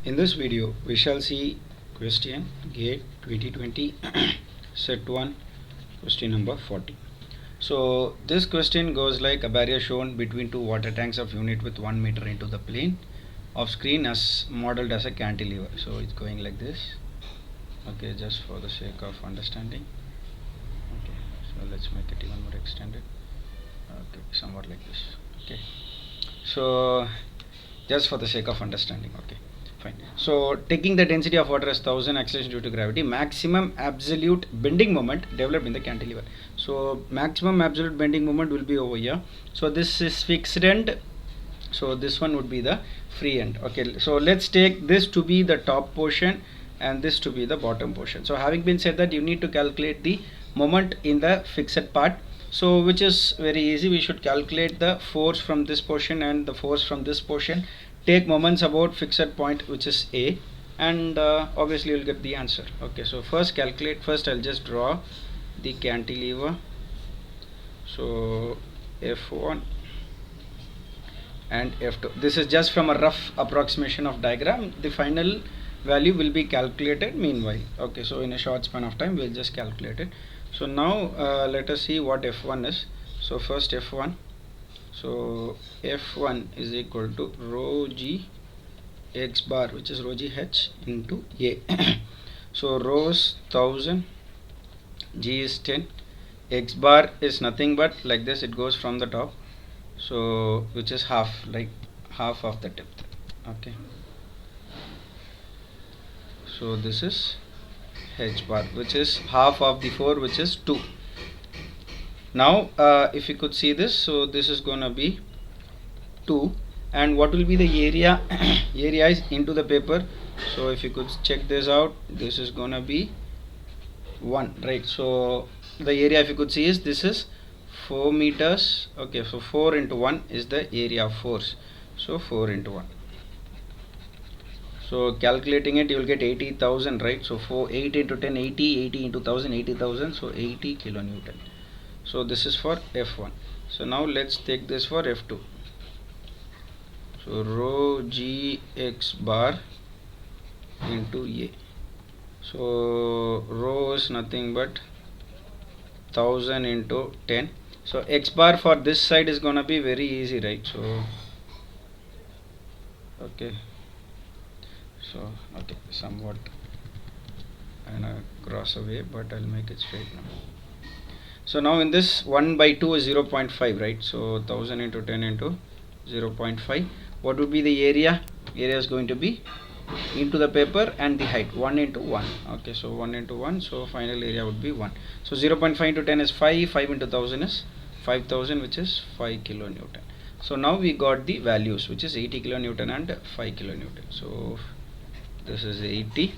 In this video, we shall see question GATE 2020 set 1 question number 40. So this question goes like: a barrier shown between two water tanks of unit with 1 meter into the plane of screen as modeled as a cantilever. So it's going like this. Okay, just for the sake of understanding. Okay, so let's make it even more extended. Okay, somewhat like this. Okay, so just for the sake of understanding. Okay, fine. So taking the density of water as 1000, acceleration due to gravity, maximum absolute bending moment developed in the cantilever. So maximum absolute bending moment will be over here. So this is fixed end, so this one would be the free end. Okay, so let's take this to be the top portion and this to be the bottom portion. So having been said that, you need to calculate the moment in the fixed part. So which is very easy. We should calculate the force from this portion and the force from this portion, take moments about fixed point, which is A, and obviously you'll get the answer. Okay, so first I'll just draw the cantilever. So F1 and F2. This is just from a rough approximation of diagram. The final value will be calculated meanwhile. Okay, so in a short span of time we'll just calculate it. So now let us see what F1 is. So first F1. So F1 is equal to rho g x bar, which is rho g h into A. So rho is 1000, g is 10, x bar is nothing but like this, it goes from the top, so which is half, like half of the depth. Okay, so this is h bar, which is half of the 4, which is 2. Now if you could see this, so this is gonna be 2, and what will be the area? Area is into the paper. So if you could check this out, this is gonna be 1, right? So the area, if you could see, is this is 4 meters. Okay, so 4 into 1 is the area of force. So 4 into 1. So calculating it, you will get 80,000, right? So 8 into 10, 80 into 1000, 80,000. So 80 kilonewton. So this is for F1. So now let's take this for F2. So rho g x bar into A. So rho is nothing but 1000 into 10. So x bar for this side is gonna be very easy, right? So okay, so okay, somewhat and a cross away, but I'll make it straight now. So now in this 1 by 2 is 0.5, right? So 1000 into 10 into 0.5. What would be the area? Area is going to be into the paper, and the height 1 into 1. Okay, so 1 into 1, so final area would be 1. So 0.5 into 10 is 5, 5 into 1000 is 5000, which is 5 kilonewton. So now we got the values, which is 80 kilonewton and 5 kilonewton. So this is 80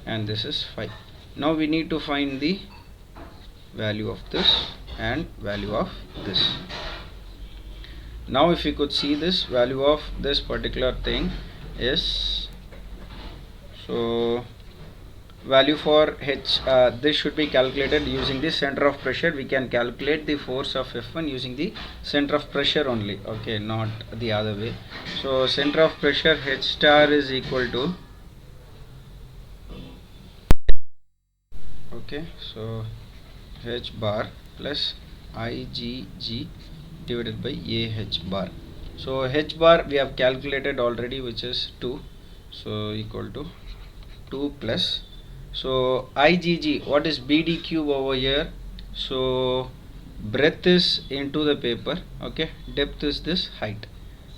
and this is 5. Now we need to find the value of this and value of this. Now if you could see, this value of this particular thing is, so value for H, this should be calculated using the center of pressure. We can calculate the force of F1 using the center of pressure only. Okay, not the other way. So center of pressure H star is equal to, okay, so H bar plus IgG divided by AH bar. So H bar we have calculated already, which is 2, so equal to 2 plus, so IgG, what is BD cube over here? So breadth is into the paper, okay, depth is this height.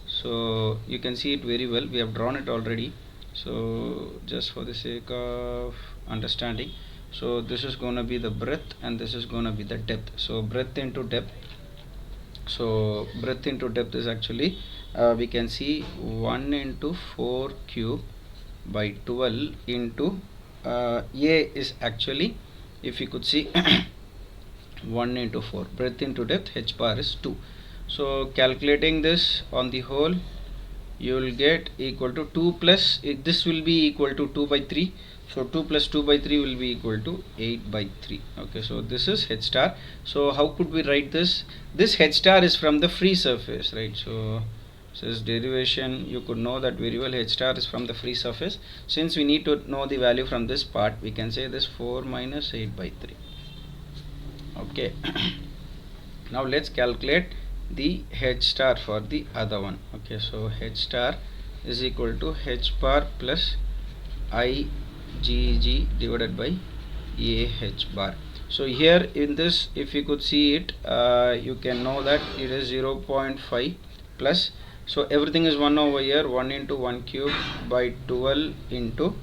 So you can see it very well, we have drawn it already. So just for the sake of understanding, so this is going to be the breadth and this is going to be the depth. So breadth into depth, so breadth into depth is actually we can see 1 into 4 cube by 12 into A is actually, if you could see, 1 into 4. Breadth into depth, H bar is 2. So calculating this on the whole, you will get equal to 2 plus, this will be equal to 2 by 3. So 2 plus 2 by 3 will be equal to 8 by 3. Okay, so this is H star. So how could we write this? This H star is from the free surface, right? So So this derivation you could know that very well. H star is from the free surface. Since we need to know the value from this part, we can say this 4 minus 8 by 3. Okay. Now let's calculate the H star for the other one. Okay, so H star is equal to H bar plus IgG divided by AH bar. So here in this, if you could see it, you can know that it is 0.5 plus, so everything is 1 over here, 1 into 1 cube by 12 into,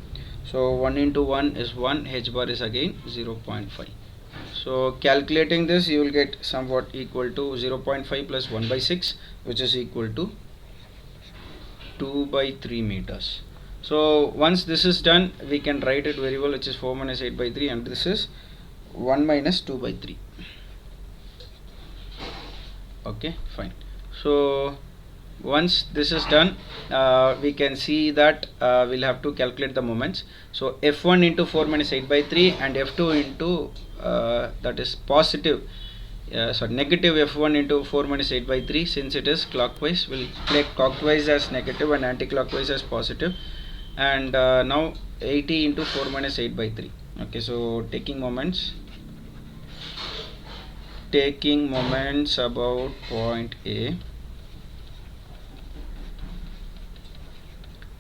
so 1 into 1 is 1, H bar is again 0.5. so calculating this, you will get somewhat equal to 0.5 plus 1 by 6, which is equal to 2 by 3 meters. So once this is done, we can write it very well, which is 4 minus 8 by 3, and this is 1 minus 2 by 3. Okay, fine. So once this is done, we can see that we'll have to calculate the moments. So F1 into 4 minus 8 by 3 and F2 into that is positive, sorry, negative F1 into 4 minus 8 by 3. Since it is clockwise, we'll play clockwise as negative and anti-clockwise as positive. And now 80 into 4 minus 8 by 3. Okay, so taking moments about point A.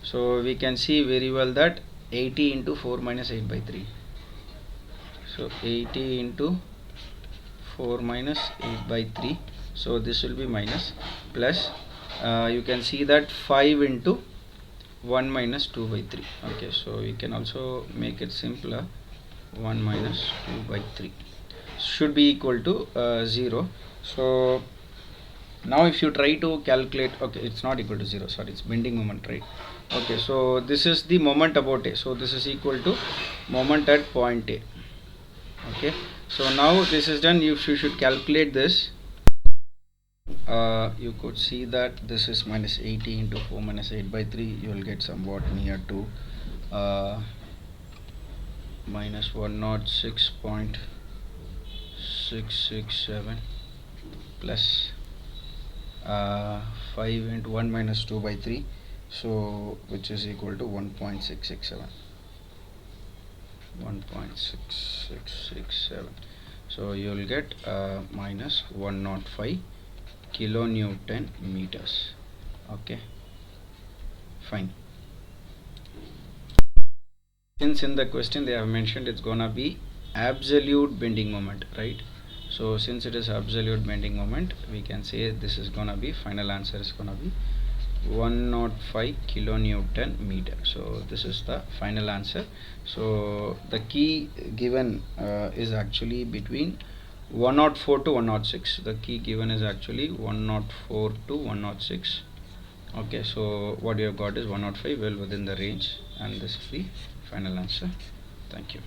So we can see very well that 80 into 4 minus 8 by 3. So 80 into 4 minus 8 by 3. So this will be minus plus. You can see that 5 into 1 minus 2 by 3. Okay, so you can also make it simpler. 1 minus 2 by 3 should be equal to 0. So now if you try to calculate, okay, it's not equal to 0, sorry, it's bending moment, right? Okay, so this is the moment about A, so this is equal to moment at point A. Okay, so now this is done. You should calculate this. You could see that this is minus 80 into 4 minus 8 by 3. You will get somewhat near to minus 106.667 plus 5 into 1 minus 2 by 3, so which is equal to 1.667. So you will get minus 105 kilonewton meters. Okay, fine. Since in the question they have mentioned it's gonna be absolute bending moment, right? So since it is absolute bending moment, we can say this is gonna be, final answer is gonna be 105 kilonewton meter. So this is the final answer. So the key given is actually between 104 to 106. The key given is actually 104 to 106. Okay, so what you have got is 105, well within the range, and this is the final answer. Thank you.